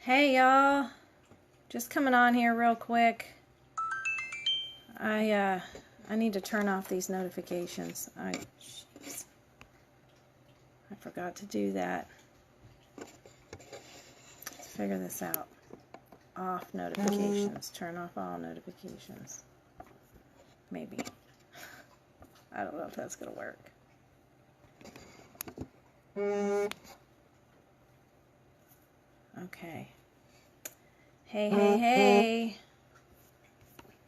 Hey y'all, just coming on here real quick. I need to turn off these notifications. I forgot to do that. Let's figure this out. Off notifications. Turn off all notifications. Maybe. I don't know if that's gonna work. Okay. Hey.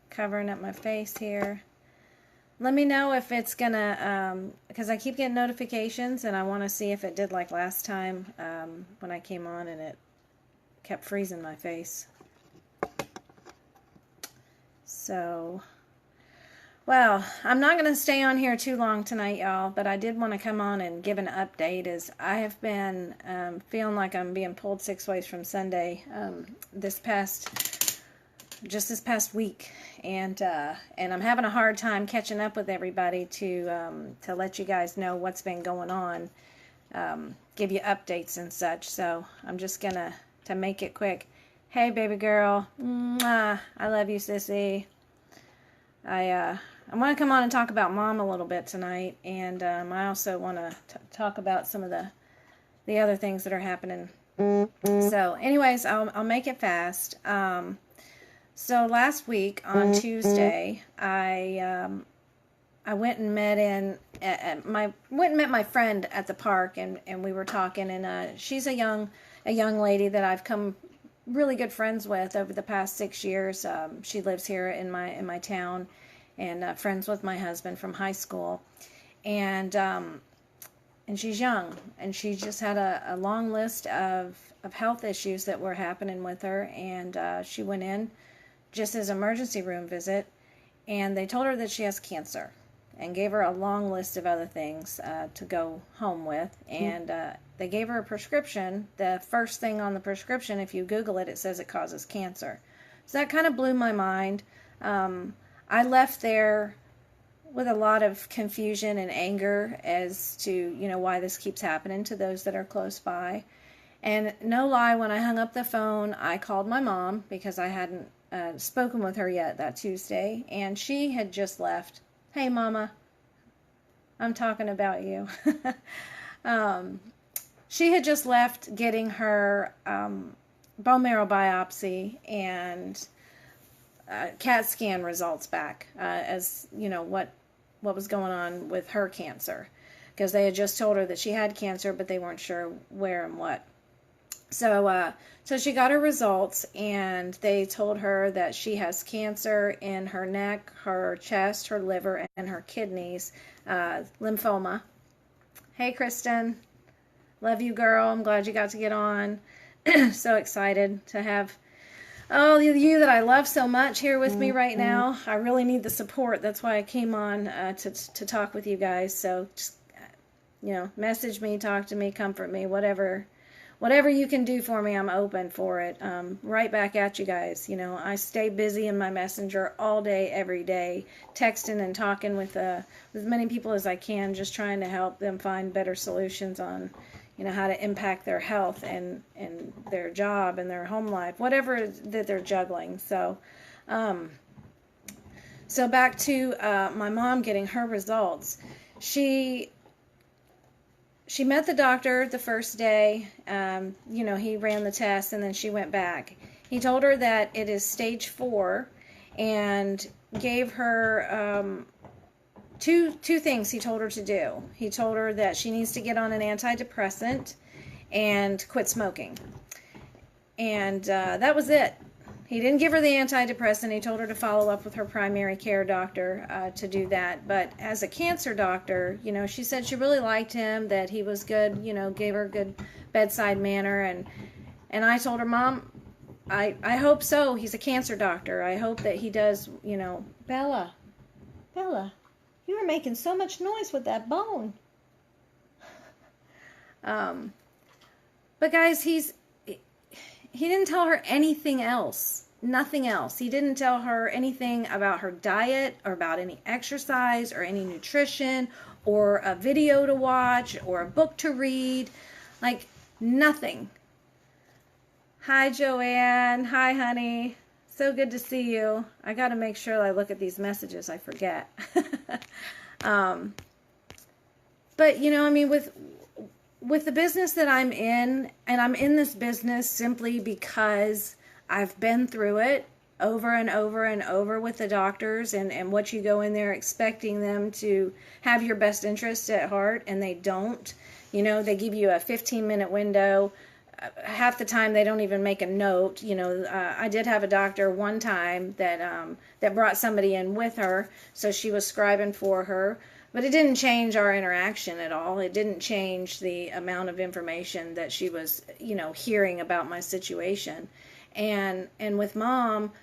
Covering up my face here. Let me know if it's gonna, because I keep getting notifications and I want to see if it did like last time when I came on and it kept freezing my face. So, well, I'm not going to stay on here too long tonight, y'all, but I did want to come on and give an update as I have been feeling like I'm being pulled six ways from Sunday this past week, and I'm having a hard time catching up with everybody to let you guys know what's been going on, give you updates and such. So I'm just gonna make it quick. Hey, baby girl, mwah, I love you, sissy. I want to come on and talk about Mom a little bit tonight, and I also want to talk about some of the other things that are happening. So, anyways, I'll make it fast. So last week on Tuesday, I went and met my friend at the park, and we were talking, and she's a young lady that I've come really good friends with over the past 6 years. She lives here in my town, and friends with my husband from high school, and she's young, and she just had a long list of health issues that were happening with her, and she went in just as an emergency room visit, and they told her that she has cancer and gave her a long list of other things to go home with, and they gave her a prescription. The first thing on the prescription, if you Google it, it says it causes cancer. So that kind of blew my mind. I left there with a lot of confusion and anger as to, why this keeps happening to those that are close by. And no lie, when I hung up the phone, I called my mom because I hadn't spoken with her yet that Tuesday, and she had just left. Hey, Mama, I'm talking about you. She had just left getting her bone marrow biopsy and CAT scan results back as what was going on with her cancer, because they had just told her that she had cancer, but they weren't sure where and what. So she got her results, and they told her that she has cancer in her neck, her chest, her liver, and her kidneys, lymphoma. Hey, Kristen. Love you, girl. I'm glad you got to get on. So excited to have all of you that I love so much here with me right now. I really need the support. That's why I came on to talk with you guys. So just, message me, talk to me, comfort me, whatever you can do for me, I'm open for it. Right back at you guys. I stay busy in my messenger all day, every day, texting and talking with as many people as I can, just trying to help them find better solutions on, how to impact their health and their job and their home life, whatever that they're juggling. So back to my mom getting her results. She met the doctor the first day. He ran the test, and then she went back. He told her that it is stage 4, and gave her two things he told her to do. He told her that she needs to get on an antidepressant and quit smoking. And that was it. He didn't give her the antidepressant. He told her to follow up with her primary care doctor to do that. But as a cancer doctor, she said she really liked him, that he was good, gave her a good bedside manner. And I told her, Mom, I hope so. He's a cancer doctor. I hope that he does, Bella, you were making so much noise with that bone. But guys, he didn't tell her anything else. Nothing else. He didn't tell her anything about her diet or about any exercise or any nutrition or a video to watch or a book to read. Like, nothing. Hi, Joanne. Hi, honey. So good to see you. I got to make sure I look at these messages. I forget. But, you know, I mean, with the business that I'm in, and I'm in this business simply because I've been through it over and over and over with the doctors, and what you go in there expecting them to have your best interest at heart, and they don't. You know, they give you a 15-minute window. Half the time they don't even make a note. You know, I did have a doctor one time that brought somebody in with her, so she was scribing for her. But it didn't change our interaction at all. It didn't change the amount of information that she was, you know, hearing about my situation. And with Mom,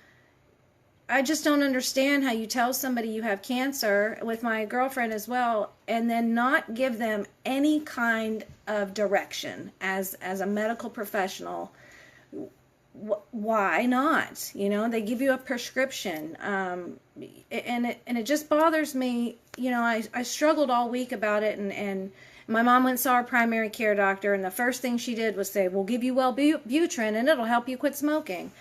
I just don't understand how you tell somebody you have cancer, with my girlfriend as well, and then not give them any kind of direction as a medical professional. Why not? You know, they give you a prescription, and it just bothers me. You know, I struggled all week about it, and my mom went and saw her primary care doctor, and the first thing she did was say, we'll give you Wellbutrin, and it'll help you quit smoking.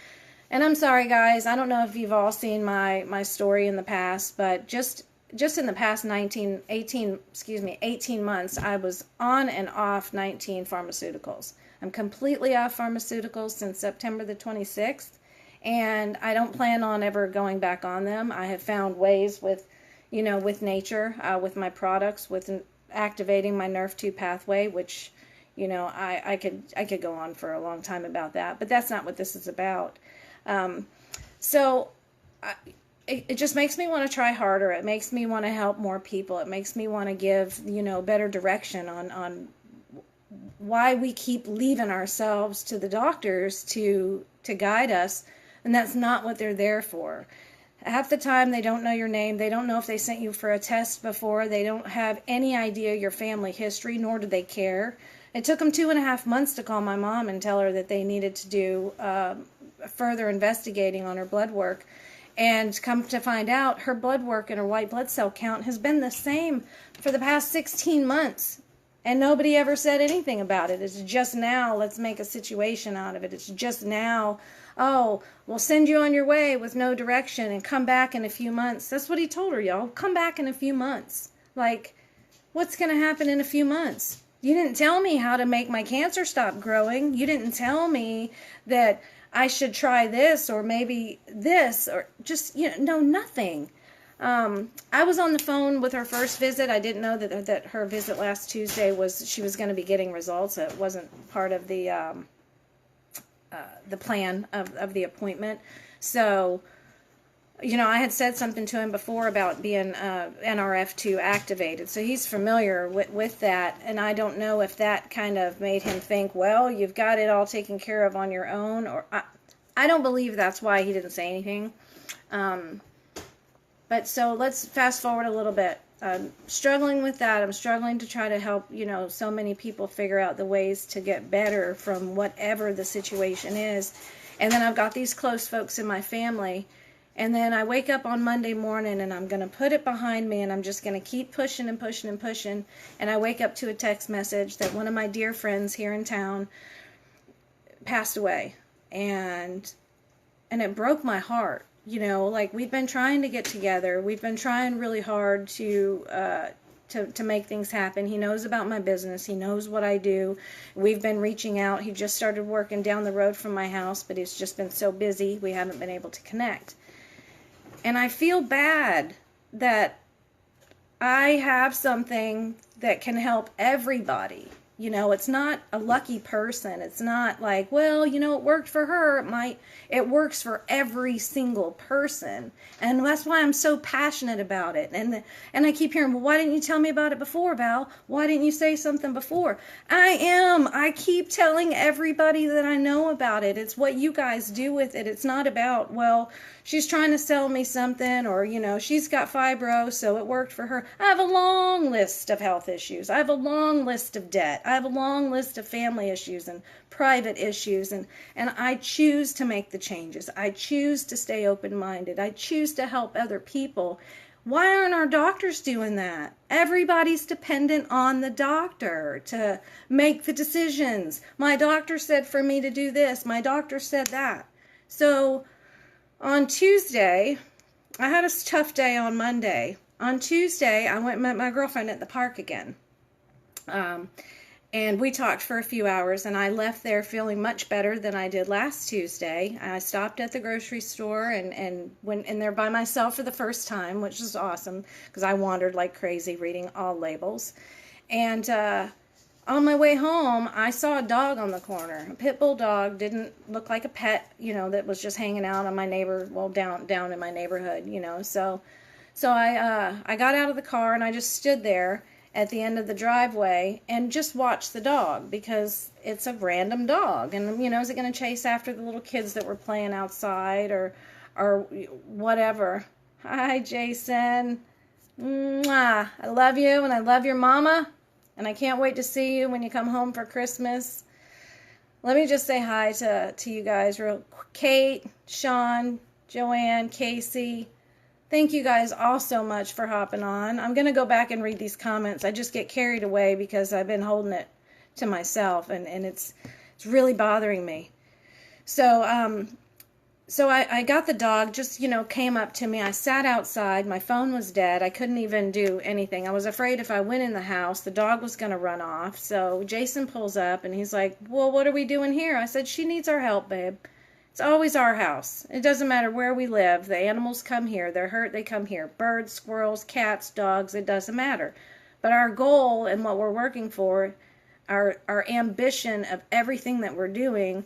And I'm sorry, guys, I don't know if you've all seen my story in the past, but just in the past 18 months, I was on and off 19 pharmaceuticals. I'm completely off pharmaceuticals since September the 26th, and I don't plan on ever going back on them. I have found ways with nature, with my products, with activating my NRF2 pathway, which, you know, I could go on for a long time about that, but that's not what this is about. It just makes me want to try harder. It makes me want to help more people. It makes me want to give, you know, better direction on why we keep leaving ourselves to the doctors to guide us, and that's not what they're there for. Half the time they don't know your name. They don't know if they sent you for a test before. They don't have any idea your family history, nor do they care. It took them 2.5 months to call my mom and tell her that they needed to do further investigating on her blood work. And come to find out, her blood work and her white blood cell count has been the same for the past 16 months. And nobody ever said anything about it. It's just now, let's make a situation out of it. It's just now, oh, we'll send you on your way with no direction and come back in a few months. That's what he told her, y'all. Come back in a few months. Like, what's going to happen in a few months? You didn't tell me how to make my cancer stop growing. You didn't tell me that I should try this or maybe this, or just, you know, no, nothing. I was on the phone with her first visit. I didn't know that her visit last Tuesday she was going to be getting results. It wasn't part of the plan of the appointment. So, you know, I had said something to him before about being NRF2 activated, so he's familiar with that, and I don't know if that kind of made him think, well, you've got it all taken care of on your own, or I don't believe that's why he didn't say anything. But so let's fast forward a little bit. I'm struggling with that. I'm struggling to try to help, you know, so many people figure out the ways to get better from whatever the situation is. And then I've got these close folks in my family. And then I wake up on Monday morning and I'm going to put it behind me and I'm just going to keep pushing and pushing and pushing. And I wake up to a text message that one of my dear friends here in town passed away. And it broke my heart. You know, like, we've been trying to get together. We've been trying really hard to make things happen. He knows about my business. He knows what I do. We've been reaching out. He just started working down the road from my house, but he's just been so busy, we haven't been able to connect. And I feel bad that I have something that can help everybody. You know, it's not a lucky person. It's not like, well, you know, it worked for her. It works for every single person. And that's why I'm so passionate about it. And I keep hearing, well, why didn't you tell me about it before, Val? Why didn't you say something before? I keep telling everybody that I know about it. It's what you guys do with it. It's not about, well, she's trying to sell me something, or, you know, she's got fibro, so it worked for her. I have a long list of health issues. I have a long list of debt. I have a long list of family issues and private issues, and I choose to make the changes. I choose to stay open-minded. I choose to help other people Why aren't our doctors doing that? Everybody's dependent on the doctor to make the decisions. My doctor said for me to do this. My doctor said that. So on Tuesday, I had a tough day on Monday. On Tuesday, I went and met my girlfriend at the park again. And we talked for a few hours, and I left there feeling much better than I did last Tuesday. I stopped at the grocery store and went in there by myself for the first time, which was awesome because I wandered like crazy reading all labels. And on my way home, I saw a dog on the corner. A pit bull dog, didn't look like a pet, that was just hanging out on my down in my neighborhood, So I got out of the car and I just stood there at the end of the driveway and just watched the dog because it's a random dog. And, is it going to chase after the little kids that were playing outside or whatever? Hi, Jason. Mwah. I love you and I love your mama. And I can't wait to see you when you come home for Christmas. Let me just say hi to you guys real quick. Kate, Sean, Joanne, Casey. Thank you guys all so much for hopping on. I'm going to go back and read these comments. I just get carried away because I've been holding it to myself, and it's really bothering me. So I got the dog, just, came up to me. I sat outside. My phone was dead. I couldn't even do anything. I was afraid if I went in the house, the dog was going to run off. So Jason pulls up, and he's like, well, what are we doing here? I said, she needs our help, babe. It's always our house. It doesn't matter where we live. The animals come here. They're hurt, they come here. Birds, squirrels, cats, dogs, it doesn't matter. But our goal and what we're working for, our ambition of everything that we're doing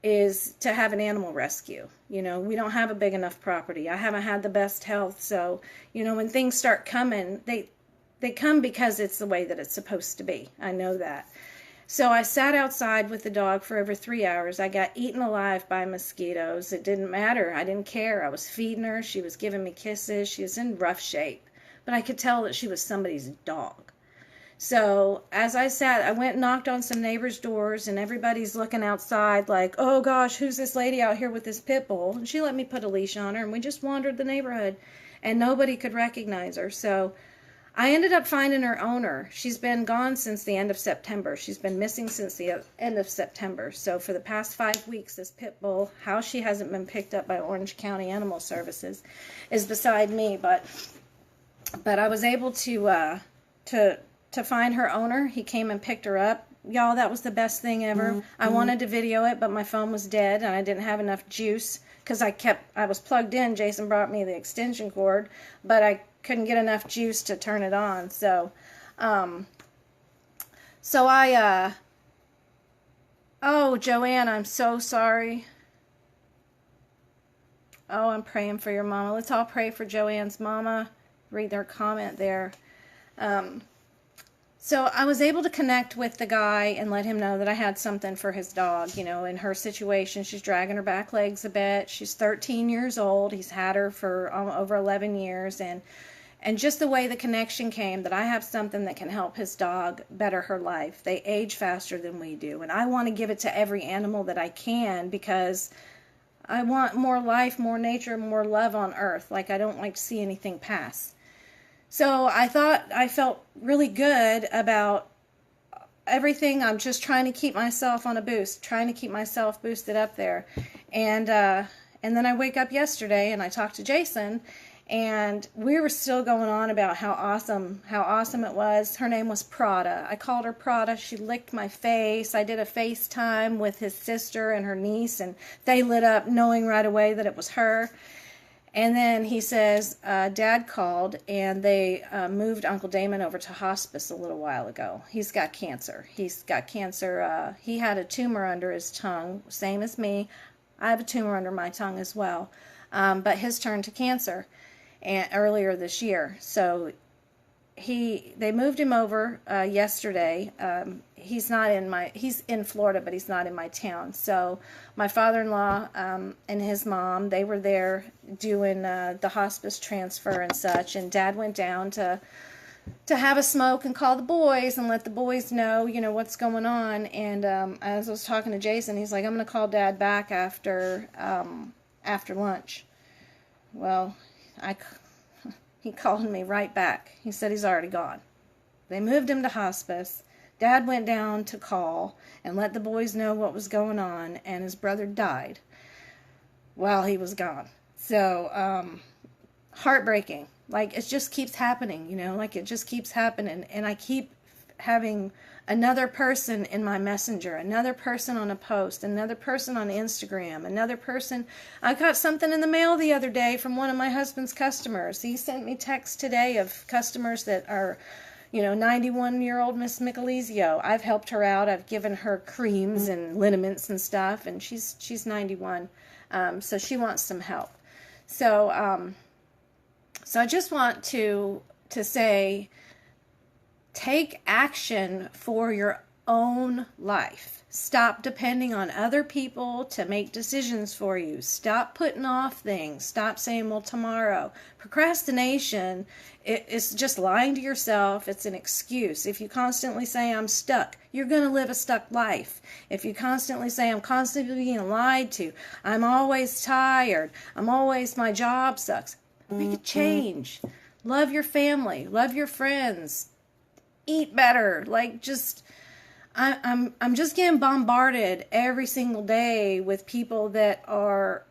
is to have an animal rescue. We don't have a big enough property. I haven't had the best health. So, when things start coming, they come because it's the way that it's supposed to be. I know that. So I sat outside with the dog for over 3 hours. I got eaten alive by mosquitoes. It didn't matter. I didn't care. I was feeding her. She was giving me kisses. She was in rough shape. But I could tell that she was somebody's dog. So as I sat, I went and knocked on some neighbors' doors, and everybody's looking outside like, oh gosh, who's this lady out here with this pit bull? And she let me put a leash on her, and we just wandered the neighborhood, and nobody could recognize her. So I ended up finding her owner. She's been gone since the end of September. She's been missing since the end of September. So for the past 5 weeks, this pit bull, how she hasn't been picked up by Orange County Animal Services is beside me. But I was able to find her owner. He came and picked her up. Y'all, that was the best thing ever. Mm-hmm. I wanted to video it, but my phone was dead and I didn't have enough juice because I was plugged in. Jason brought me the extension cord, but I couldn't get enough juice to turn it on. So oh, Joanne, I'm so sorry. Oh, I'm praying for your mama. Let's all pray for Joanne's mama. Read their comment there. So I was able to connect with the guy and let him know that I had something for his dog. In her situation, she's dragging her back legs a bit. She's 13 years old. He's had her for over 11 years. And just the way the connection came, that I have something that can help his dog better her life. They age faster than we do. And I want to give it to every animal that I can because I want more life, more nature, more love on earth. Like, I don't like to see anything pass. So I felt really good about everything. I'm just trying to keep myself on a boost, trying to keep myself boosted up there. And then I wake up yesterday and I talked to Jason, and we were still going on about how awesome it was. Her name was Prada. I called her Prada. She licked my face. I did a FaceTime with his sister and her niece, and they lit up knowing right away that it was her. And then he says, Dad called, and they moved Uncle Damon over to hospice a little while ago. He's got cancer. He had a tumor under his tongue, same as me. I have a tumor under my tongue as well. But his turned to cancer earlier this year. So they moved him over yesterday. He's in Florida, but he's not in my town. So my father-in-law and his mom, they were there doing the hospice transfer and such. And Dad went down to have a smoke and call the boys and let the boys know, what's going on. And as I was talking to Jason, he's like, I'm going to call Dad back after lunch. Well, He called me right back. He said he's already gone. They moved him to hospice. Dad went down to call and let the boys know what was going on, and his brother died while he was gone. So, heartbreaking. Like, it just keeps happening, like it just keeps happening. And I keep having another person in my messenger, another person on a post, another person on Instagram, another person. I got something in the mail the other day from one of my husband's customers. He sent me texts today of customers that are, 91-year-old Miss Michelizio. I've helped her out. I've given her creams and liniments and stuff, and she's 91, so she wants some help. So I just want to say, take action for your own life. Stop depending on other people to make decisions for you. Stop putting off things. Stop saying, well, tomorrow. Procrastination is just lying to yourself. It's an excuse. If you constantly say, I'm stuck, you're going to live a stuck life. If you constantly say, I'm constantly being lied to, I'm always tired, my job sucks, make a change. Love your family. Love your friends. Eat better. I'm just getting bombarded every single day with people that are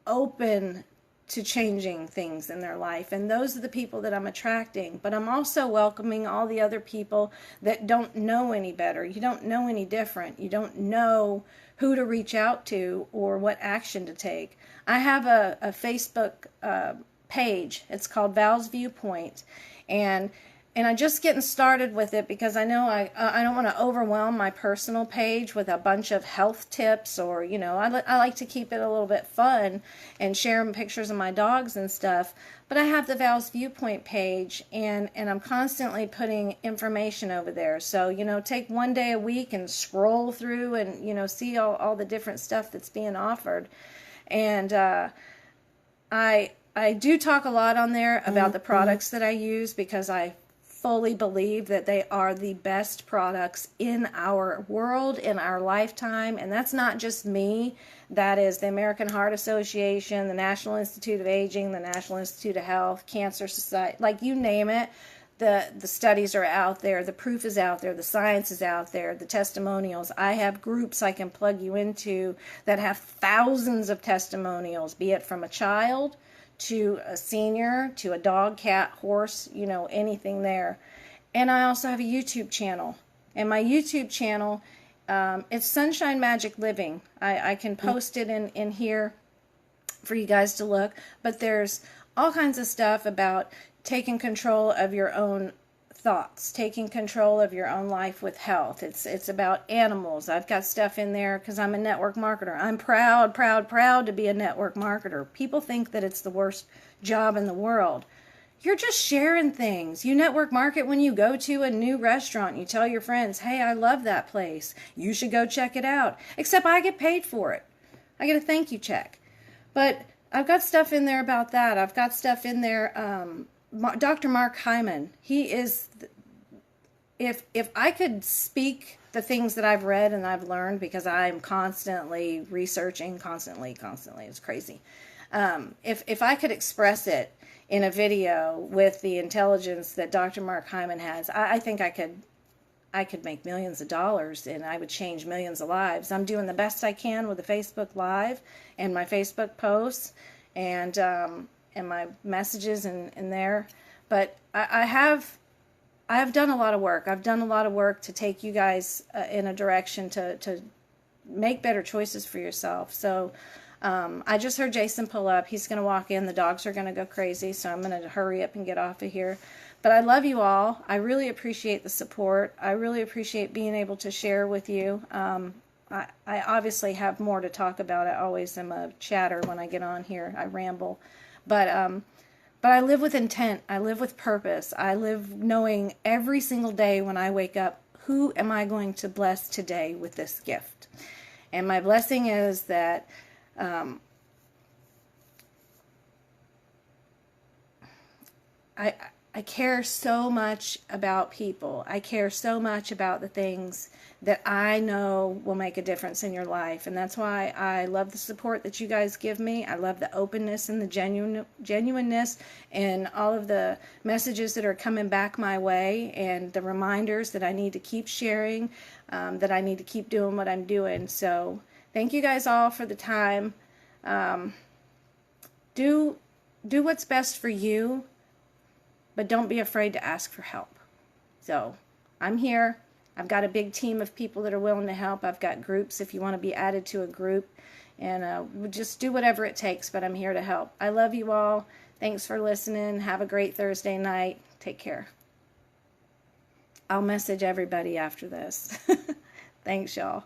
open to changing things in their life, and those are the people that I'm attracting. But I'm also welcoming all the other people that don't know any better. You don't know any different. You don't know who to reach out to or what action to take. I have a Facebook page. It's called Val's Viewpoint, and I'm just getting started with it because I know I don't want to overwhelm my personal page with a bunch of health tips, or, I like to keep it a little bit fun and share pictures of my dogs and stuff. But I have the Val's Viewpoint page, and I'm constantly putting information over there. So, take one day a week and scroll through and, see all the different stuff that's being offered. And I do talk a lot on there about the products that I use, because I fully believe that they are the best products in our world, in our lifetime. And that's not just me. That is the American Heart Association, the National Institute of Aging, the National Institute of Health, Cancer Society, like you name it. The studies are out there, the proof is out there, the science is out there, the testimonials. I have groups I can plug you into that have thousands of testimonials, be it from a child to a senior, to a dog, cat, horse, anything there. And I also have a YouTube channel. And my YouTube channel, it's Sunshine Magic Living. I can post it in here for you guys to look. But there's all kinds of stuff about taking control of your own thoughts, taking control of your own life with health. It's about animals. I've got stuff in there because I'm a network marketer. I'm proud to be a network marketer. People think that it's the worst job in the world. You're just sharing things. You network market when you go to a new restaurant. You tell your friends, hey, I love that place. You should go check it out. Except I get paid for it. I get a thank you check. But I've got stuff in there about that. I've got stuff in there. Dr. Mark Hyman, he is, if I could speak the things that I've read and I've learned, because I'm constantly researching, constantly, it's crazy. If I could express it in a video with the intelligence that Dr. Mark Hyman has, I think I could make millions of dollars, and I would change millions of lives. I'm doing the best I can with the Facebook Live and my Facebook posts, and my messages in there. But I have done a lot of work. I've done a lot of work to take you guys in a direction to make better choices for yourself. So I just heard Jason pull up. He's going to walk in. The dogs are going to go crazy, so I'm going to hurry up and get off of here. But I love you all. I really appreciate the support. I really appreciate being able to share with you. I obviously have more to talk about. I always am a chatter when I get on here. I ramble. But I live with intent. I live with purpose. I live knowing every single day when I wake up, who am I going to bless today with this gift? And my blessing is that I care so much about people. I care so much about the things that I know will make a difference in your life. And that's why I love the support that you guys give me. I love the openness and the genuineness and all of the messages that are coming back my way, and the reminders that I need to keep sharing, that I need to keep doing what I'm doing. So thank you guys all for the time. Do what's best for you, but don't be afraid to ask for help. So I'm here. I've got a big team of people that are willing to help. I've got groups if you want to be added to a group. And we'll just do whatever it takes, but I'm here to help. I love you all. Thanks for listening. Have a great Thursday night. Take care. I'll message everybody after this. Thanks, y'all.